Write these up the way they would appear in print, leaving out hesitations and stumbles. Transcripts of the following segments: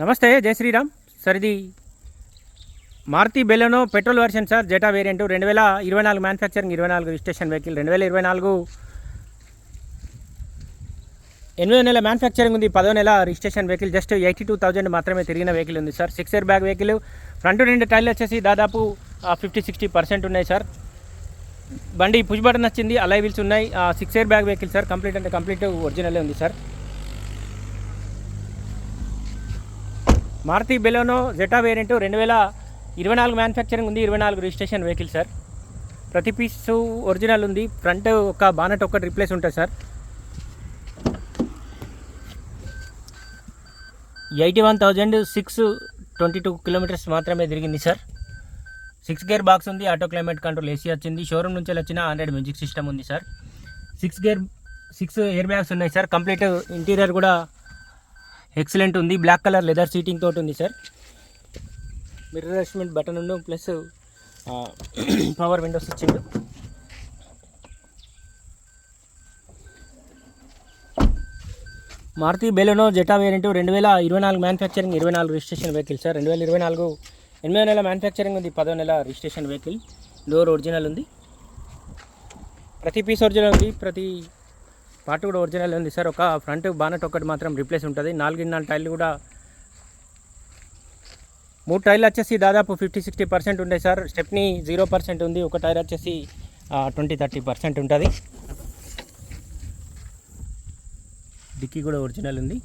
నమస్తే, జై శ్రీరామ్ సార్. ఇది Maruti Baleno petrol version sir, Zeta variant 2024 manufacturing, 24 registration vehicle. 2024 8వ నెల మ్యానుఫ్యాక్చరింగ్ ఉంది, 10వ నెల రిజిస్ట్రేషన్ వెహికల్. జస్ట్ 82,000 మాత్రమే తిరిగిన వెహికల్ ఉంది sir. 6 air bag vehicle. Front 2 టైర్లు వచ్చేసి దాదాపు 50-60% ఉన్నాయి సార్. బండి పుష్ బటన్ వచ్చింది, అలై వీల్స్ ఉన్నాయి. 6 air bag vehicle sir. Complete అంటే కంప్లీట్ ఒరిజినలే ఉంది sir. Maruti Baleno Zeta variant 2024 manufacturing ఉంది, 24 రిజిస్ట్రేషన్ వెహికల్ సార్. ప్రతి పీసు ఒరిజినల్ ఉంది. ఫ్రంట్ ఒక బానెట్ ఒక్కటి రిప్లేస్ ఉంటుంది సార్. 81,622 కిలోమీటర్స్ మాత్రమే తిరిగింది సార్. 6 గేర్ బాక్స్ ఉంది, ఆటో క్లైమేట్ కంట్రోల్, ఏసీ వచ్చింది. షోరూమ్ నుంచి వచ్చిన 100 మ్యూజిక్ సిస్టమ్ ఉంది సార్. 6 ఎయిర్ బ్యాగ్స్ ఉన్నాయి సార్. కంప్లీట్ ఇంటీరియర్ కూడా ఎక్సలెంట్ ఉంది. బ్లాక్ కలర్ లెదర్ సీటింగ్ తోటి ఉంది సార్. మిర్రర్ అడ్జస్ట్మెంట్ బటన్ ఉండు, ప్లస్ పవర్ విండోస్ ఇచ్చిండు. Maruti Baleno Zeta variant 2024 manufacturing, 24 registration vehicle sir. 2024 8వ నెల మ్యానుఫ్యాక్చరింగ్ ఉంది, 10వ నెల రిజిస్ట్రేషన్ వెహికల్. డోర్ ఒరిజినల్ ఉంది, ప్రతి పీస్ ఒరిజినల్ ఉంది, ప్రతి పార్ట్ కూడా ఒరిజినల్ ఉంది సార్. ఒక ఫ్రంట్ బానెట్ ఒకటి మాత్రం రిప్లేస్ ఉంటుంది. 4 టైర్లు కూడా 3 టైర్లు వచ్చేసి దాదాపు 50-60% ఉంటాయి సార్. స్టెప్నీ 0% ఉంది. ఒక టైర్ వచ్చేసి 20-30% ఉంటుంది. డిక్కీ కూడా ఒరిజినల్ ఉంది.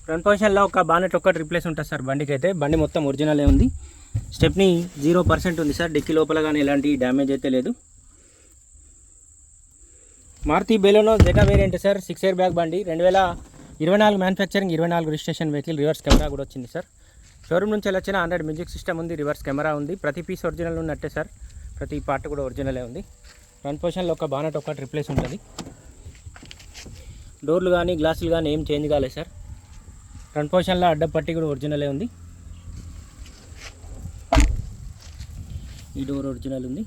ఫ్రంట్ పొజిషన్లో ఒక బానెట్ ఒక్కటి రిప్లేస్ ఉంటుంది సార్ బండికి అయితే. బండి మొత్తం ఒరిజినలే ఉంది. స్టెప్నీ 0% ఉంది సార్. డిక్కీ లోపల కానీ ఎలాంటి డ్యామేజ్ అయితే లేదు. Maruti Baleno Zeta variant sir. 6 air bag బండి. 2024 manufacturing, 24 registration vehicle. Reverse camera కూడా వచ్చింది సార్. షోరూమ్ నుంచి వచ్చిన 100 మ్యూజిక్ సిస్టమ్ ఉంది, రివర్స్ కెమెరా ఉంది. ప్రతి పీస్ ఒరిజినల్ ఉన్నట్టే సార్. ప్రతి పార్ట్ కూడా ఒరిజినలే ఉంది. ఫ్రంట్ పొజిషన్లో ఒక బానెట్ ఒకటి రిప్లేస్ ఉంటుంది. డోర్లు కానీ గ్లాసులు కానీ ఏం చేంజ్ కాలేదు సార్. ఫ్రంట్ పొజిషన్లో అడ్డపట్టి కూడా ఒరిజినలే ఉంది. ఈ డోర్ ఒరిజినల్ ఉంది.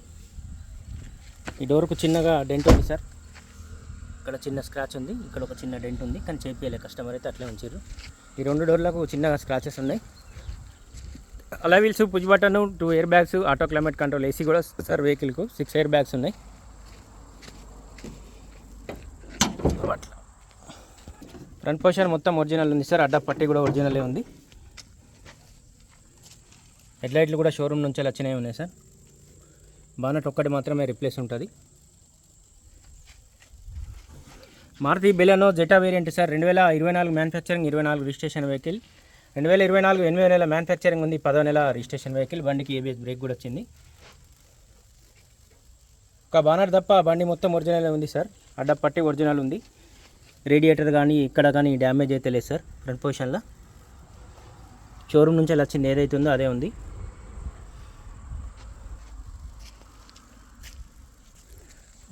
ఈ డోర్కు చిన్నగా డెంట్ ఉంది సార్. ఇక్కడ చిన్న స్క్రాచ్ ఉంది, ఇక్కడ ఒక చిన్న డెంట్ ఉంది, కానీ చేపియలే కస్టమర్ అయితే, అట్లే ఉంచారు. ఈ 2 డోర్లకు చిన్నగా స్క్రాచెస్ ఉన్నాయి. అలా wheels, push button, 2 air bags, auto climate control, AC కూడా సార్ వెహికల్కు. 6 ఎయిర్ బ్యాగ్స్ ఉన్నాయి. అట్లా ఫ్రంట్ పొజిషన్ మొత్తం ఒరిజినల్ ఉంది సార్. అడ్డపట్టి కూడా ఒరిజినలే ఉంది. హెడ్లైట్లు కూడా షోరూమ్ నుంచి వచ్చినవి ఉన్నాయి సార్. బానెట్ ఒక్కటి మాత్రమే రిప్లేస్ ఉంటుంది. Maruti Baleno Zeta variant sir. 2024 manufacturing, 24 registration vehicle. 2024 8వ నెల మ్యానుఫ్యాక్చరింగ్ ఉంది, 10వ నెల రిజిస్ట్రేషన్ వెహికల్. బండికి ఏబిఎస్ బ్రేక్ కూడా వచ్చింది. ఒక బానర్ తప్ప బండి మొత్తం ఒరిజినల్ ఉంది సార్. అడ్డపట్టి ఒరిజినల్ ఉంది. రేడియేటర్ కానీ ఇక్కడ కానీ డ్యామేజ్ అయితే లేదు సార్. ఫ్రంట్ పొజిషన్లో షోరూమ్ నుంచి వచ్చింది ఏదైతే ఉందో అదే ఉంది.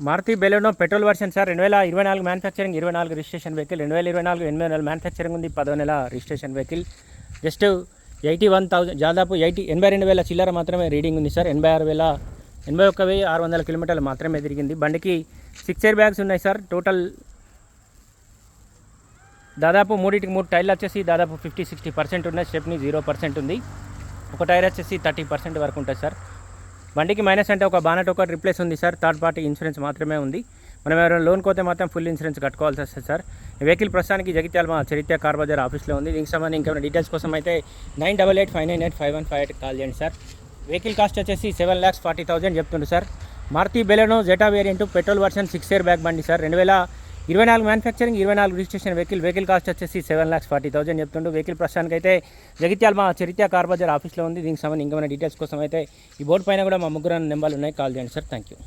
Maruti Baleno petrol version sir. 2024 manufacturing, 24 registration vehicle. 2024 8వ నెల మ్యానుఫ్యాక్చరింగ్ ఉంది, 10వ నెల రిజిస్ట్రేషన్ వెహికల్. జస్ట్ 81,000, దాదాపు 82,000 చిల్లర మాత్రమే రీడింగ్ ఉంది సార్. 81,600 కిలోమీటర్లు మాత్రమే తిరిగింది. బండికి 6 ఎయిర్ బ్యాగ్స్ ఉన్నాయి సార్. టోటల్ దాదాపు 3 టైర్లు వచ్చేసి దాదాపు 50-60% ఉన్నాయి. స్టెప్నీ 0% ఉంది. ఒక టైర్ వచ్చేసి 30% వరకు ఉంటుంది సార్. బండికి మైనస్ అంటే ఒక బానెట్ ఒకటి రిప్లేస్ ఉంది సార్. థర్డ్ పార్టీ ఇన్సూరెన్స్ మాత్రమే ఉంది. మనం ఎవరైనా లోన్ కోతే మాత్రం ఫుల్ ఇన్సూరెన్స్ కట్టుకోవాల్సి వస్తుంది సార్. ఈ వెహికల్ ప్రస్తుతానికి జగిత్యాల మా చరిత్ర కార్ బజార్ ఆఫీస్లో ఉంది. దీనికి సంబంధించి ఇంకేమైనా డీటెయిల్స్ కోసం అయితే 9885985158 కాల్ చేయండి సార్. వెహికల్ కాస్ట్ వచ్చేసి 7,40,000 చెప్తుండ్రు sir. Maruti Baleno Zeta variant petrol version 6 air bag బండి sir. 2024 manufacturing, 24 registration vehicle. Vehicle cost వచ్చేసి 7,40,000 చెప్తుండ్రు. వెహికల్ ప్రస్తుతానికి అయితే జగిత్యాల మా చరిత్ర కార్ బజార్ ఆఫీస్లో ఉంది. దీనికి సంబంధించి ఇంకేమైనా డీటెయిల్స్ కోసం అయితే ఈ బోర్డు పైన కూడా మా 3 నెంబర్లు ఉన్నాయి, కాల్ చేయండి సార్. Thank you.